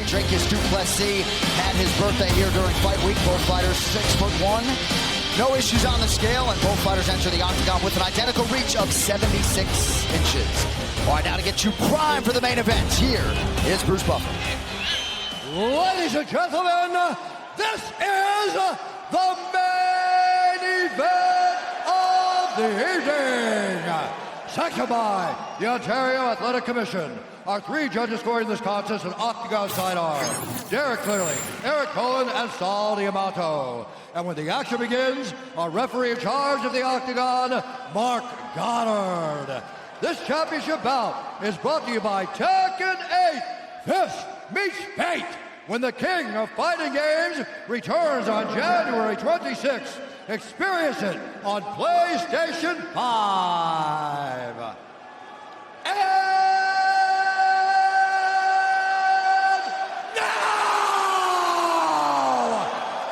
Dricus du Plessis had his birthday here during fight week. Both fighters 6'1". No issues on the scale, and both fighters enter the octagon with an identical reach of 76 inches. All right, now to get you primed for the main event, here is Bruce Buffer. Ladies and gentlemen, this is the main event of the evening. Sanctioned by the Ontario Athletic Commission. Our three judges scoring this contest an octagon side are Derek Clearly, Eric Cohen, and Saul Diamato. And when the action begins, our referee in charge of the octagon, Mark Goddard. This championship bout is brought to you by Tekken 8. Fist meets fate when the king of fighting games returns on January 26th. Experience it on PlayStation 5. And now,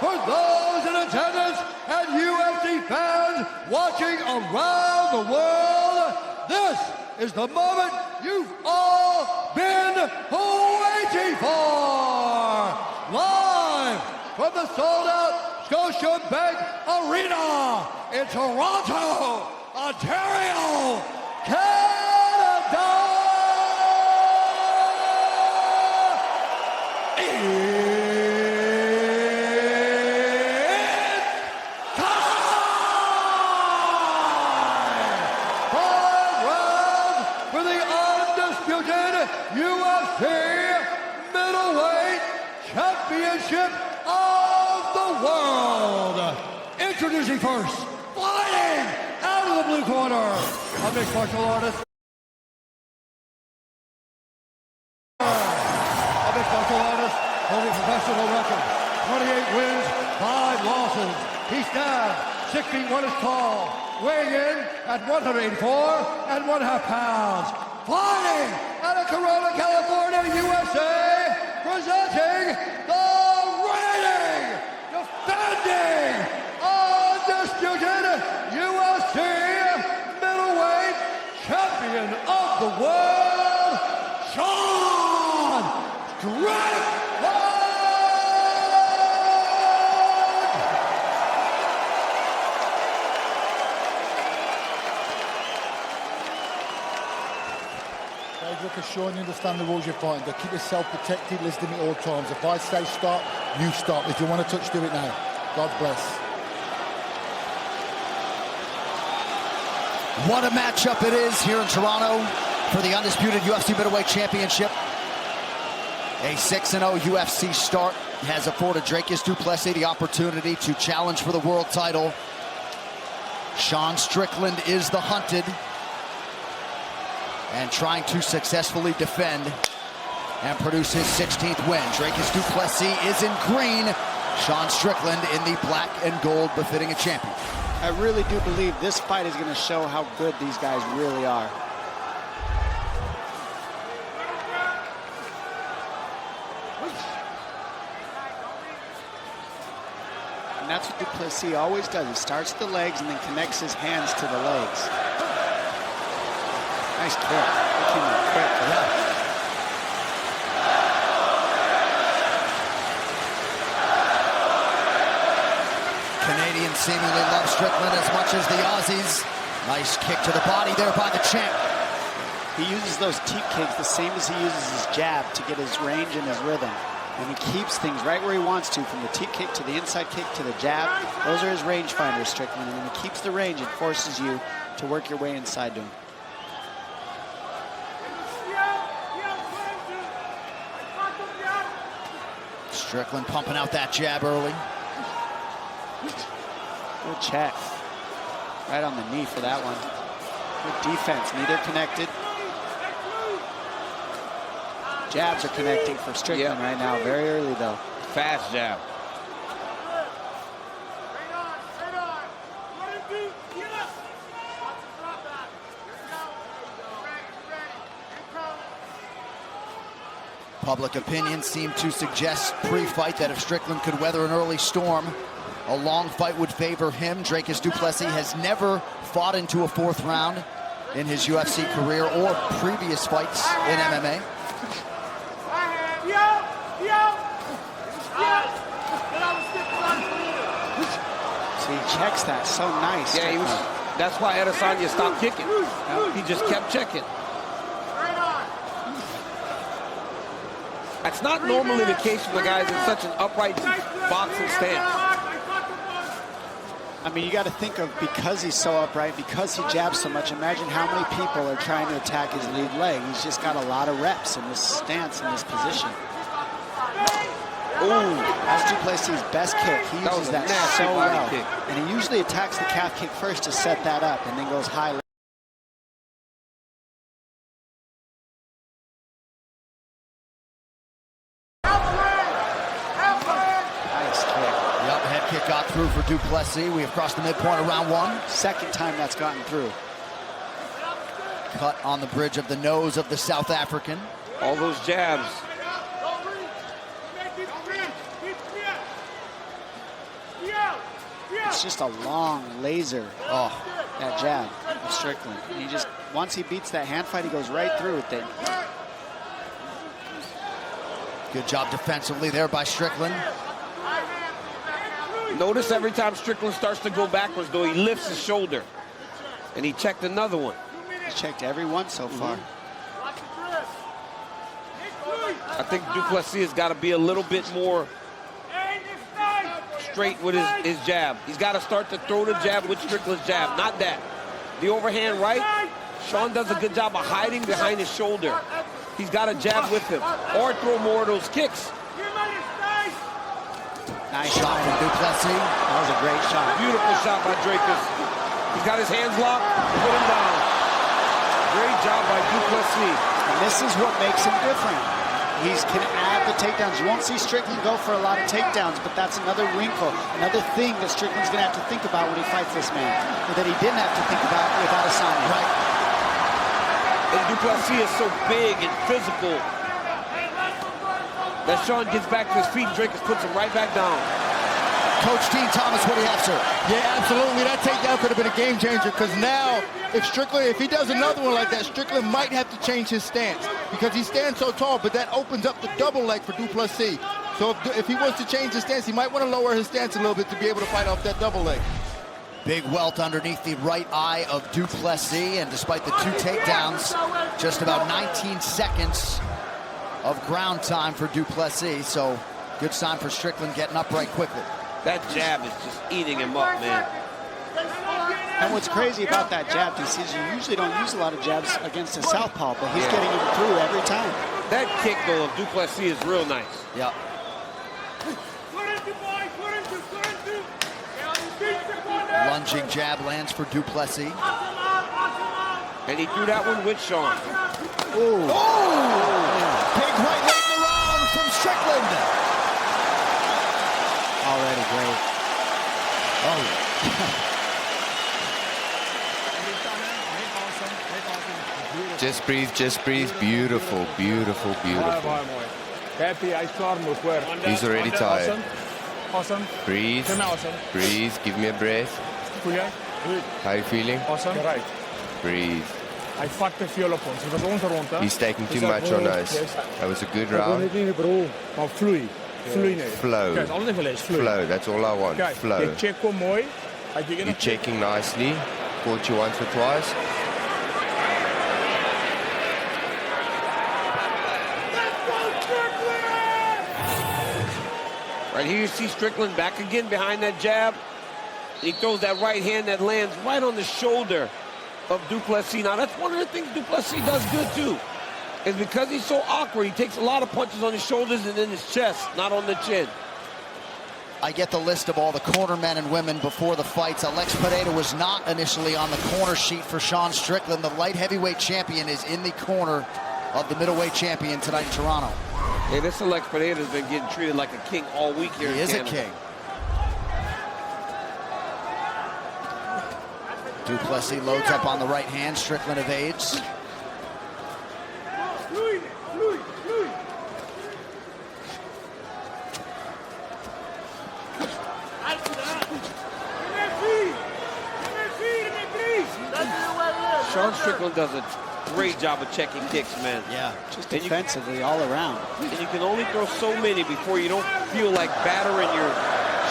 for those in attendance and UFC fans watching around the world, this is the moment you've all been waiting for. Live from the sold-out Scotiabank Arena in Toronto, Ontario, Canada. It's time! 5 rounds for the undisputed UFC middleweight championship of the world. Introducing first, fighting out of the blue corner, a mixed martial artist. Holding professional record, 28 wins, 5 losses. He stands 6 feet 1 inch tall, weighing in at 184.5 pounds. Fighting out of Corona, California, USA, presenting the reigning, defending, undisputed UFC middleweight champion of the world, Sean Strickland. Dricus, Sean, you understand the rules you're fighting. But keep yourself protected, listen to me at all times. If I say stop, you stop. If you want to touch, do it now. God bless. What a matchup it is here in Toronto for the undisputed UFC middleweight championship. A 6-0 UFC start has afforded Dricus du Plessis the opportunity to challenge for the world title. Sean Strickland is the hunted and trying to successfully defend and produce his 16th win. Dricus du Plessis is in green. Sean Strickland in the black and gold, befitting a champion. I really do believe this fight is going to show how good these guys really are. And that's what du Plessis always does. He starts at the legs and then connects his hands to the legs. Nice kick. That came out quick. Yeah. Canadians seemingly love Strickland as much as the Aussies. Nice kick to the body there by the champ. He uses those teep kicks the same as he uses his jab to get his range and his rhythm. And he keeps things right where he wants to, from the teep kick to the inside kick to the jab. Those are his range finders, Strickland. And when he keeps the range, it forces you to work your way inside to him. Strickland pumping out that jab early. Good check. Right on the knee for that one. Good defense, neither connected. Jabs are connecting for Strickland right now, very early though. Fast jab. Public opinion seemed to suggest pre-fight that if Strickland could weather an early storm, a long fight would favor him. Dricus du Plessis has never fought into a 4th round in his UFC career or previous fights in MMA. checks that so nice. Yeah, that's why Adesanya stopped kicking. He just kept checking. That's not normally the case when the guy's in such an upright boxing stance. I mean, you got to think of, because he's so upright, because he jabs so much, imagine how many people are trying to attack his lead leg. He's just got a lot of reps in this stance, in this position. Ooh, that's du Plessis' best kick. He uses that so well. Kick. And he usually attacks the calf kick first to set that up and then goes high. Got through for du Plessis. We have crossed the midpoint of round one. Second time that's gotten through. Cut on the bridge of the nose of the South African. All those jabs. It's just a long laser. That jab of Strickland. He just, once he beats that hand fight, he goes right through with it. Good job defensively there by Strickland. Notice every time Strickland starts to go backwards, though, he lifts his shoulder. And he checked another one. He's checked every one so far. I think du Plessis has got to be a little bit more straight with his jab. He's got to start to throw the jab with Strickland's jab, not that. The overhand right, Sean does a good job of hiding behind his shoulder. He's got to jab with him or throw more of those kicks. Nice shot from du Plessis. That was a great shot. Beautiful shot by Dricus. He's got his hands locked, put him down. Great job by du Plessis. And this is what makes him different. He can add the takedowns. You won't see Strickland go for a lot of takedowns, but that's another wrinkle, another thing that Strickland's going to have to think about when he fights this man, or that he didn't have to think about with Adesanya. Right. And du Plessis is so big and physical that Sean gets back to his feet, Dricus puts him right back down. Coach Dean Thomas, what do you have, sir? Yeah, absolutely. That takedown could have been a game changer, because now if he does another one like that, Strickland might have to change his stance, because he stands so tall, but that opens up the double leg for du Plessis. So if he wants to change his stance, he might want to lower his stance a little bit to be able to fight off that double leg. Big welt underneath the right eye of du Plessis, and despite the 2 takedowns, just about 19 seconds of ground time for du Plessis, so good sign for Strickland getting upright quickly. That jab is just eating him up, man. And what's crazy about that jab, DC, is you usually don't use a lot of jabs against a southpaw, but he's getting him through every time. That kick, though, of du Plessis is real nice. Yeah. Lunging jab lands for du Plessis. And he threw that one with Sean. Ooh. Oh! Big right late in the round from Strickland. Already great. Just breathe, just breathe. Beautiful, beautiful, beautiful. Happy, I storm where? He's already tired. Awesome. Breathe, breathe, give me a breath. How are you feeling? Awesome. Right. Breathe. I fucked the fuel up once. It was rond. He's taking too much on us. That was a good round. Flow. Flow, that's all I want. Flow. You're checking nicely. Caught you once or twice. Right here you see Strickland back again behind that jab. He throws that right hand that lands right on the shoulder of du Plessis. Now that's one of the things du Plessis does good too. Is because he's so awkward, he takes a lot of punches on his shoulders and in his chest, not on the chin. I get the list of all the corner men and women before the fights. Alex Pereira was not initially on the corner sheet for Sean Strickland. The light heavyweight champion is in the corner of the middleweight champion tonight in Toronto. Hey, this Alex Pereira has been getting treated like a king all week here in Canada. He is a king. Du Plessis loads up on the right hand. Strickland evades. Sean Strickland does a great job of checking kicks, man. Yeah, just defensively all around. And you can only throw so many before you don't feel like battering your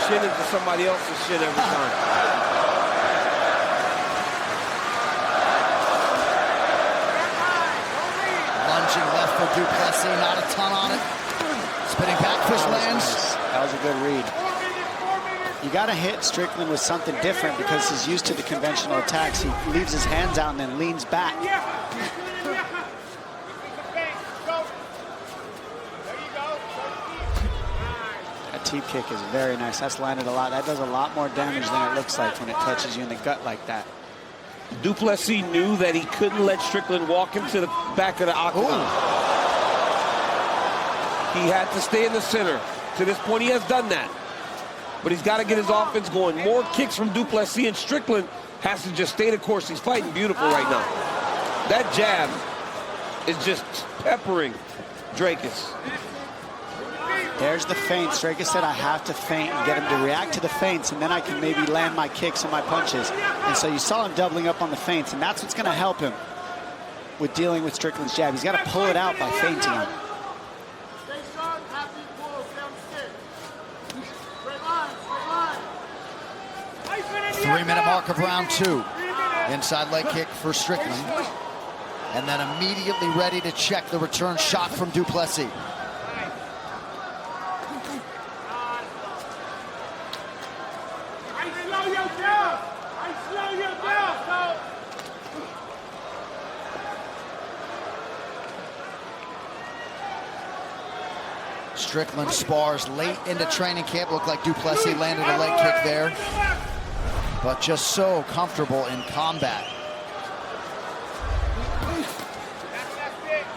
shin into somebody else's shin every time. Plessis, not a ton on it. Spinning backfish lands. Nice. That was a good read. You got to hit Strickland with something different because he's used to the conventional attacks. He leaves his hands out and then leans back. That teep kick is very nice. That's landed a lot. That does a lot more damage than it looks like when it touches you in the gut like that. Du Plessis knew that he couldn't let Strickland walk him to the back of the octagon. He had to stay in the center. To this point, he has done that. But he's got to get his offense going. More kicks from Du Plessis, and Strickland has to just stay the course. He's fighting beautiful right now. That jab is just peppering Dricus. There's the feints. Dricus said, I have to feint and get him to react to the feints, and then I can maybe land my kicks and my punches. And so you saw him doubling up on the feints, and that's what's going to help him with dealing with Strickland's jab. He's got to pull it out by feinting him. 3-minute mark of round 2. Inside leg kick for Strickland. And then immediately ready to check the return shot from Du Plessis. Strickland spars late into training camp. Looked like Du Plessis landed a leg kick there, but just so comfortable in combat.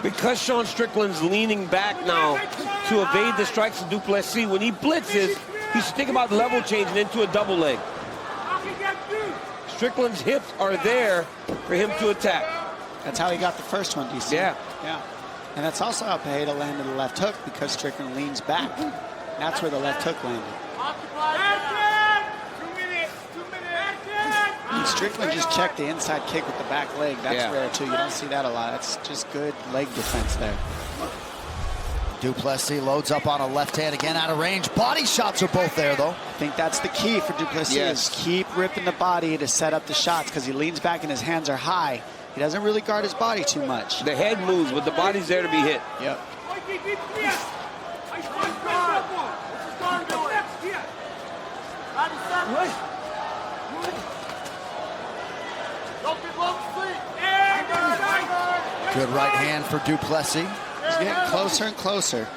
Because Sean Strickland's leaning back now to evade the strikes of Du Plessis, when he blitzes, he should think about level changing into a double leg. Strickland's hips are there for him to attack. That's how he got the first one, DC. Yeah. Yeah. And that's also how Pereira landed the left hook, because Strickland leans back. That's where the left hook landed. And Strickland just checked the inside kick with the back leg. That's rare too. You don't see that a lot. That's just good leg defense there. Du Plessis loads up on a left hand again out of range. Body shots are both there though. I think that's the key for Du Plessis, is keep ripping the body to set up the shots, because he leans back and his hands are high. He doesn't really guard his body too much. The head moves, but the body's there to be hit. Yep. Good right hand for Du Plessis. He's getting closer and closer.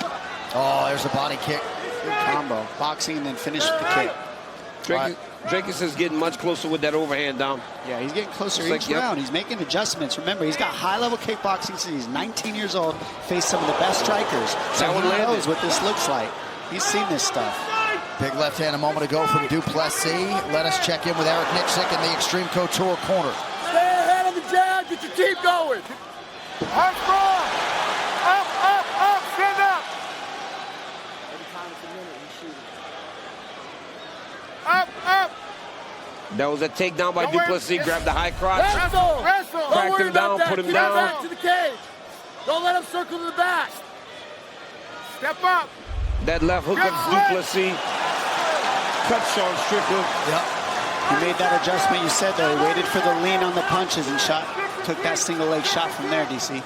Oh, there's a body kick. Good combo. Boxing and then finish with the kick. Dricus is getting much closer with that overhand down. Yeah, he's getting closer each round. He's making adjustments. Remember, he's got high-level kickboxing since he's 19 years old, faced some of the best strikers. So he knows what this looks like. He's seen this stuff. Big left hand a moment ago from Du Plessis. Let us check in with Eric Nixick in the Extreme Couture corner. Stay ahead of the jab. Get your teeth going. Up front. Up, stand up. Up. That was a takedown by Du Plessis. Grabbed the high crotch. Wrestle. Cracked him down, put him down. Back to the cage. Don't let him circle to the back. Step up. That left hook of Du Plessis cut Sean Strickland. Yep. He made that adjustment you said there. He waited for the lean on the punches and took that single leg shot from there, DC.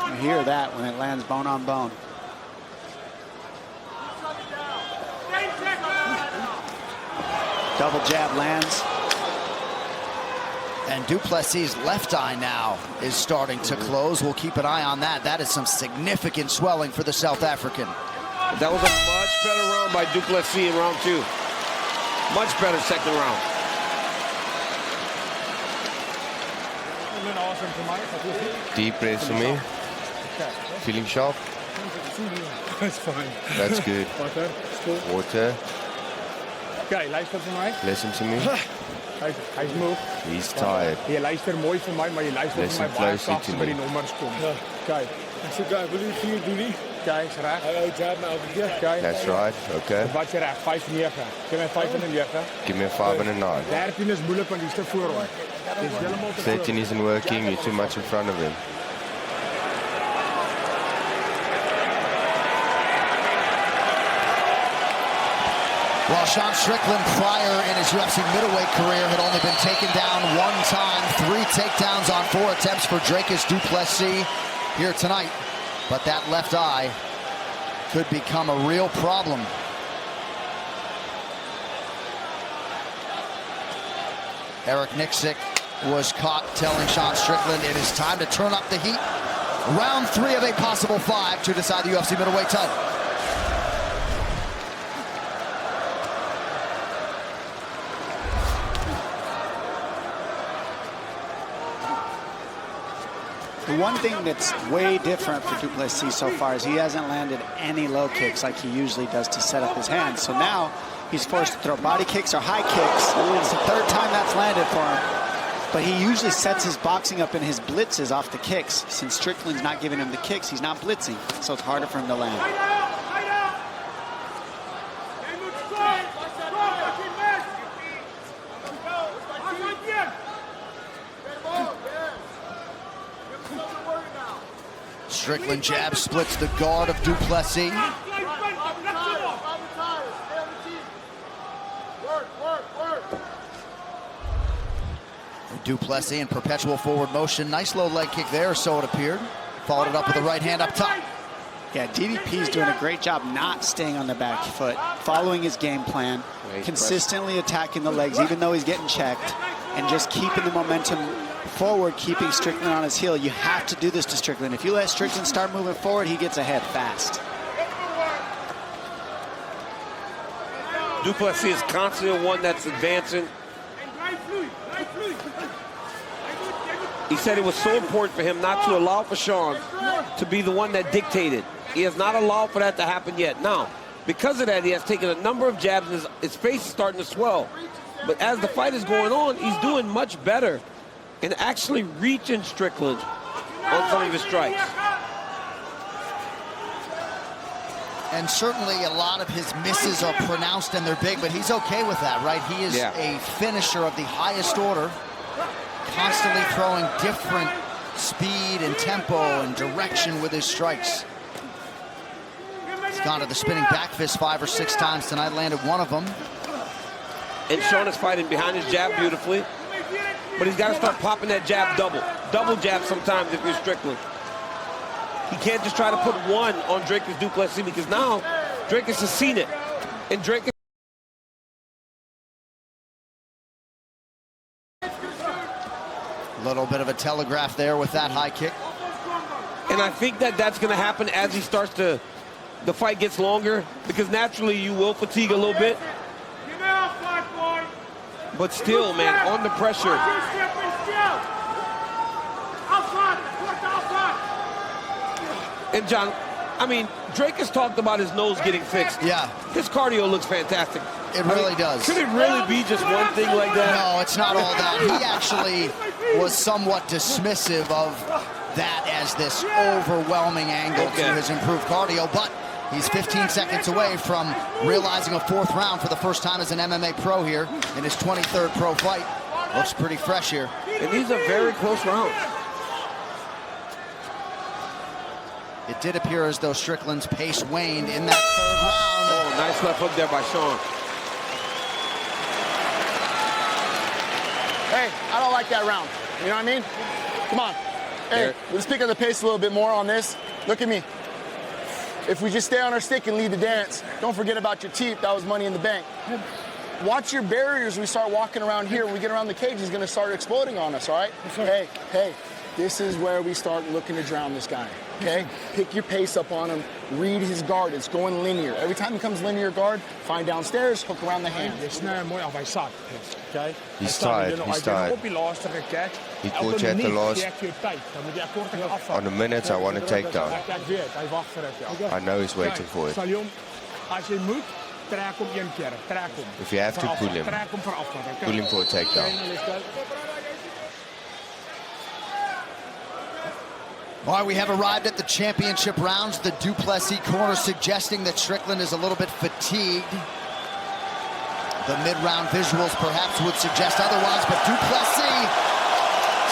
You hear that when it lands bone on bone. Double jab lands. And Du Plessis' left eye now is starting to close. We'll keep an eye on that. That is some significant swelling for the South African. That was a much better round by Du Plessis in round 2. Much better second round. Deep breath for me. Feeling sharp? That's fine. That's good. Water. Kijk, luister voor mij. Listen to me. Hij is moe. He's tired. Je luistert mooi voor mij, maar je luistert voor mij baie closely kragtig to by me. die nommers kom. Kijk. So guys, wil je 4 doen nie? Kijk, is reg. Jab nou weer. Kijk. That's right. Okay. Wat jy reg, 5 en 9. Geef my 5 en 9. Give me a 5 and a 9. 13 is moeilik want dis te voor hom. Dis heeltemal te 13 isn't working. You're too much in front of him. Well, Sean Strickland, prior in his UFC middleweight career, had only been taken down one time. 3 takedowns on 4 attempts for Dricus du Plessis here tonight. But that left eye could become a real problem. Eric Nixick was caught telling Sean Strickland it is time to turn up the heat. Round 3 of a possible 5 to decide the UFC middleweight title. The one thing that's way different for du Plessis so far is he hasn't landed any low kicks like he usually does to set up his hands. So now he's forced to throw body kicks or high kicks. It's the 3rd time that's landed for him. But he usually sets his boxing up in his blitzes off the kicks. Since Strickland's not giving him the kicks, he's not blitzing. So it's harder for him to land. Strickland jab splits the guard of du Plessis. Du Plessis in perpetual forward motion. Nice low leg kick there, so it appeared. Followed it up with the right hand up top. Yeah, DDP's doing a great job not staying on the back foot, following his game plan, consistently attacking the legs, even though he's getting checked, and just keeping the momentum forward, keeping Strickland on his heel. You have to do this to Strickland. If you let Strickland start moving forward, he gets ahead fast. Du Plessis is constantly one that's advancing. He said it was so important for him not to allow for Sean to be the one that dictated. He has not allowed for that to happen yet. Now, because of that, he has taken a number of jabs, and his face is starting to swell. But as the fight is going on, he's doing much better and actually reaching Strickland on some of his strikes. And certainly a lot of his misses are pronounced and they're big, but he's okay with that, right? He is a finisher of the highest order, constantly throwing different speed and tempo and direction with his strikes. He's gone to the spinning back fist 5 or 6 times tonight, landed one of them. And Sean is fighting behind his jab beautifully, but he's got to start popping that jab double jab sometimes if you're Strickland. He can't just try to put one on Dricus du Plessis, because now Dricus has seen it. And Dricus... A little bit of a telegraph there with that high kick. And I think that that's going to happen as he starts to... The fight gets longer, because naturally you will fatigue a little bit. But still, man, on the pressure. And John, I mean, Drake has talked about his nose getting fixed. Yeah. His cardio looks fantastic. It really does. Could it really be just one thing like that? No, it's not all that. He actually was somewhat dismissive of that as this overwhelming angle to his improved cardio, but he's 15 seconds away from realizing a 4th round for the first time as an MMA pro here in his 23rd pro fight. Looks pretty fresh here. And these are very close rounds. It did appear as though Strickland's pace waned in that 3rd round. Oh, nice left hook there by Sean. Hey, I don't like that round. You know what I mean? Come on. Hey, let's pick up the pace a little bit more on this. Look at me. If we just stay on our stick and lead the dance, don't forget about your teeth. That was money in the bank. Watch your barriers. We start walking around here. When we get around the cage, he's going to start exploding on us, all right? Hey, this is where we start looking to drown this guy, okay? Pick your pace up on him. Read his guard. It's going linear. Every time he comes linear guard, find downstairs, hook around the hand. He's tired. He caught you at the last. On the minutes, I want to take down. I know he's waiting for it. If you have to, pull him. Pull him for a takedown. All right, we have arrived at the championship rounds. The du Plessis corner suggesting that Strickland is a little bit fatigued. The mid-round visuals perhaps would suggest otherwise, but du Plessis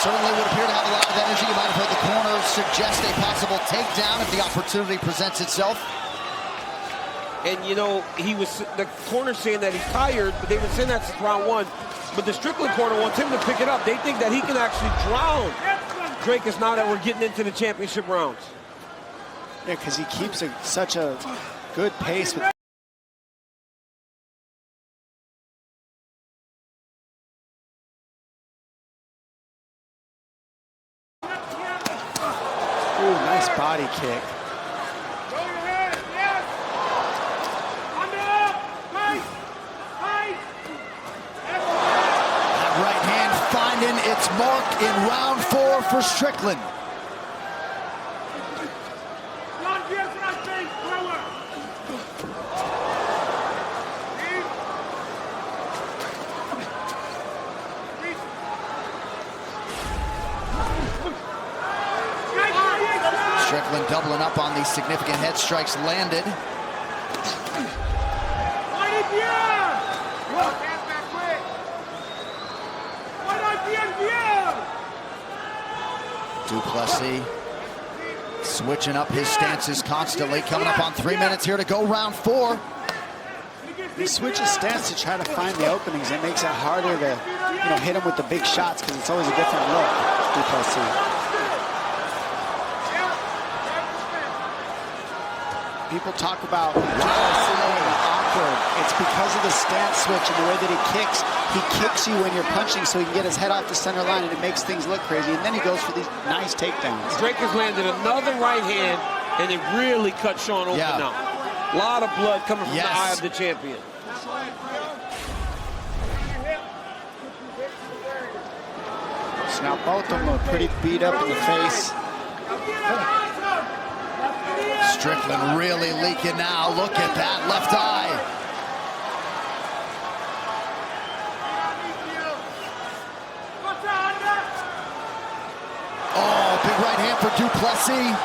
certainly would appear to have a lot of energy. You might have heard the corner suggest a possible takedown if the opportunity presents itself. And, you know, the corner saying that he's tired, but they've been saying that since round 1. But the Strickland corner wants him to pick it up. They think that he can actually drown Dricus now that we're getting into the championship rounds. Yeah, because he keeps such a good pace with. Ooh, nice body kick. That right hand finding its mark in round 4 for Strickland. Strickland doubling up on these significant head strikes landed. Du Plessis switching up his stances constantly, coming up on 3 minutes here to go round 4. He switches stance to try to find the openings. It makes it harder to, hit him with the big shots because it's always a different look. Du Plessis. People talk about awkward. It's because of the stance switch and the way that he kicks. He kicks you when you're punching so he can get his head off the center line, and it makes things look crazy. And then he goes for these nice takedowns. Dricus landed another right hand, and it really cut Sean open now. A lot of blood coming from the eye of the champion. So now both of them are pretty beat up in the face. Strickland really leaking now. Look at that left eye. Oh, big right hand for Du Plessis.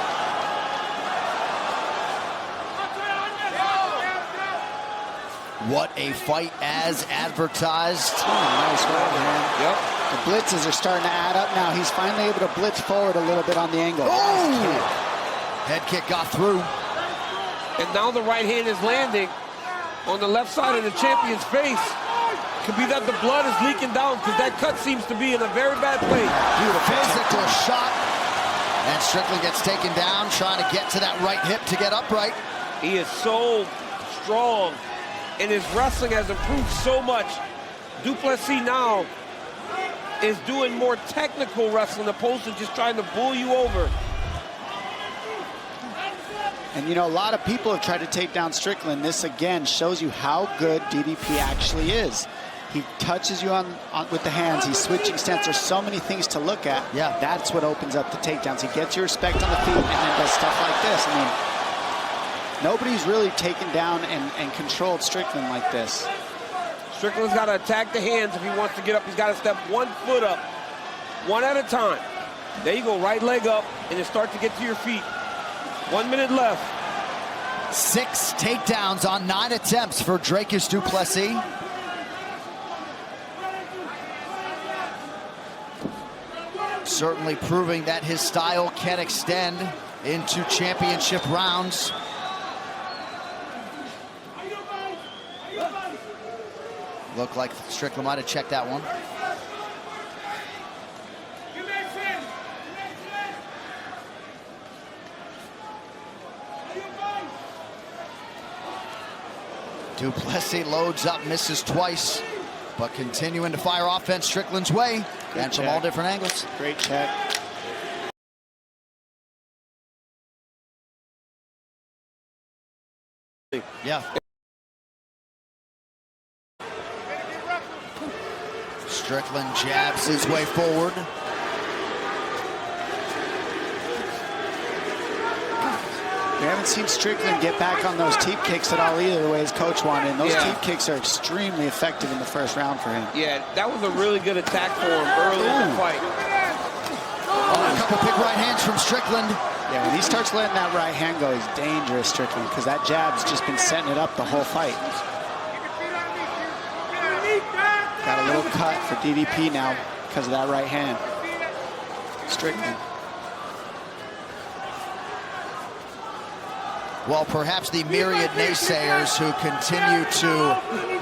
What a fight as advertised. Oh, nice right hand. Yep. The blitzes are starting to add up now. He's finally able to blitz forward a little bit on the angle. Oh! Head kick got through. And now the right hand is landing on the left side of the champion's face. Could be that the blood is leaking down because that cut seems to be in a very bad place. Beautiful physical shot. And Strickland gets taken down, trying to get to that right hip to get upright. He is so strong, and his wrestling has improved so much. Du Plessis now is doing more technical wrestling opposed to just trying to bull you over. And, a lot of people have tried to take down Strickland. This, again, shows you how good DDP actually is. He touches you with the hands. He's switching stance. There's so many things to look at. Yeah. That's what opens up the takedowns. He gets your respect on the feet and then does stuff like this. I mean, nobody's really taken down and controlled Strickland like this. Strickland's got to attack the hands if he wants to get up. He's got to step 1 foot up, one at a time. There you go, right leg up, and then start to get to your feet. 1 minute left. 6 takedowns on 9 attempts for Dricus Du Plessis. Certainly proving that his style can extend into championship rounds. Looked like Strickland might have checked that one. Du Plessis loads up, misses twice, but continuing to fire offense Strickland's way, and from all different angles. Great check. Yeah. Strickland jabs his way forward. We haven't seen Strickland get back on those teep kicks at all either, the way his coach wanted. And those teep kicks are extremely effective in the first round for him. Yeah, that was a really good attack for him early in the fight. Oh, a couple big right hands from Strickland. Yeah, when he starts letting that right hand go, he's dangerous, Strickland, because that jab's just been setting it up the whole fight. Got a little cut for DDP now because of that right hand. Strickland. Well, perhaps the myriad naysayers who continue to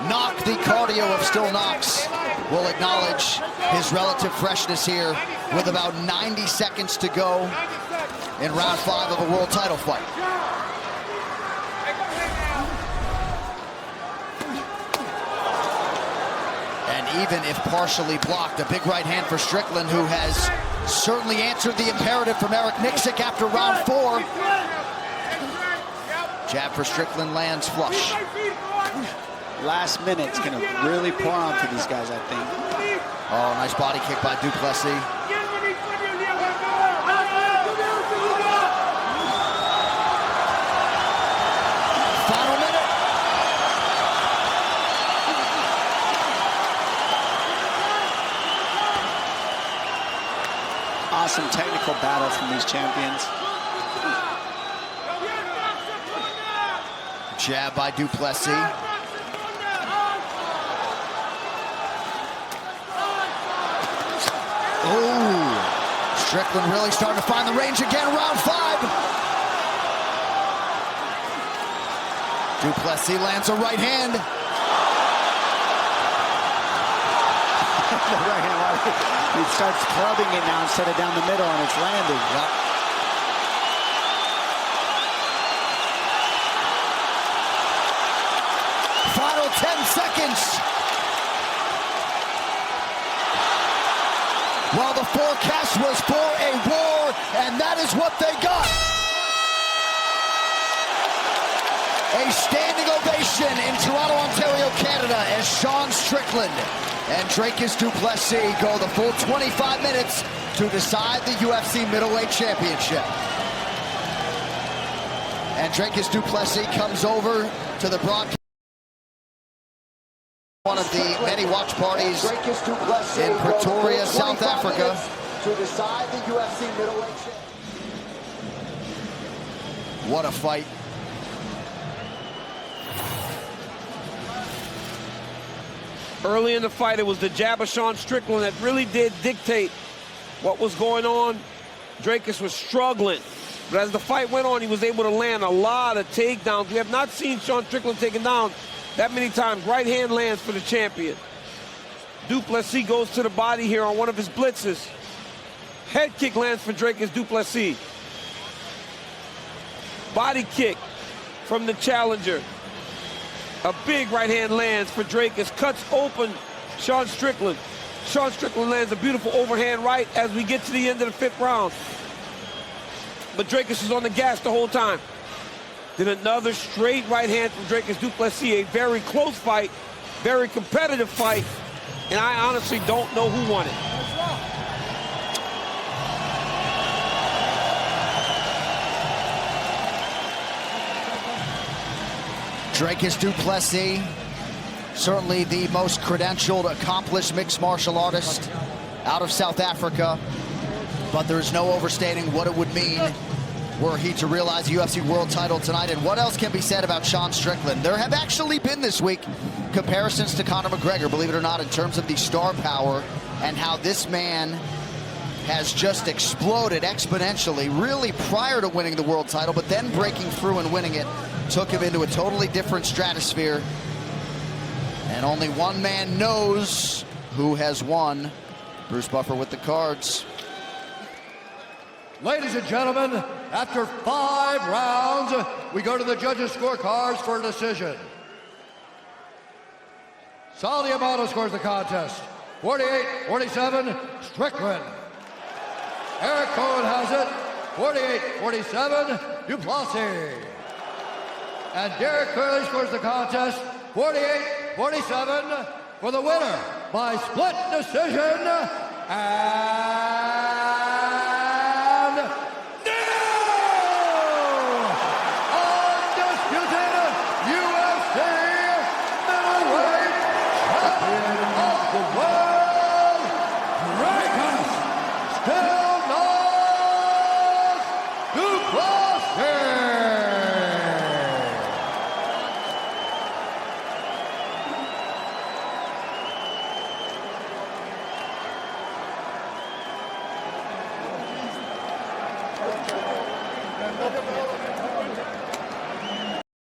knock the cardio of Still Knox will acknowledge his relative freshness here with about 90 seconds to go in round 5 of a world title fight. And even if partially blocked, a big right hand for Strickland, who has certainly answered the imperative from Eric Nixick after round 4. Jab for Strickland lands flush. Last minute's going to really pour onto these guys, I think. Oh, nice body kick by Du Plessis. Final minute. Awesome technical battle from these champions. Jab by Du Plessis. Oh, Strickland really starting to find the range again, round 5. Du Plessis lands a right hand. The right hand, he starts clubbing it now instead of down the middle, and it's landing. Yep. Final 10 seconds. Well, the forecast was for a war, and that is what they got. A standing ovation in Toronto, Ontario, Canada, as Sean Strickland and Dricus du Plessis go the full 25 minutes to decide the UFC middleweight championship. And Dricus du Plessis comes over to the broadcast. One of the many watch parties in Pretoria, South Africa, to decide the UFC middleweight championship. What a fight. Early in the fight, it was the jab of Sean Strickland that really did dictate what was going on. Dricus was struggling, but as the fight went on, he was able to land a lot of takedowns. We have not seen Sean Strickland taken down that many times. Right hand lands for the champion. Du Plessis goes to the body here on one of his blitzes. Head kick lands for Dricus du Plessis. Body kick from the challenger. A big right hand lands for Dricus, cuts open Sean Strickland. Sean Strickland lands a beautiful overhand right as we get to the end of the 5th round. But Dricus is on the gas the whole time. Then another straight right hand from Dricus du Plessis. A very close fight, very competitive fight, and I honestly don't know who won it. Dricus du Plessis, certainly the most credentialed, accomplished mixed martial artist out of South Africa, but there's no overstating what it would mean were he to realize the UFC world title tonight. And what else can be said about Sean Strickland? There have actually been this week comparisons to Conor McGregor, believe it or not, in terms of the star power and how this man has just exploded exponentially, really prior to winning the world title, but then breaking through and winning it took him into a totally different stratosphere. And only one man knows who has won. Bruce Buffer with the cards. Ladies and gentlemen, after 5 rounds, we go to the judges' scorecards for a decision. Sal Diamato scores the contest, 48-47, Strickland. Eric Cohen has it, 48-47, du Plessis. And Derek Curley scores the contest, 48-47, for the winner by split decision, and new undisputed UFC middleweight champion of the world, Dricus Still Knox du Plessis.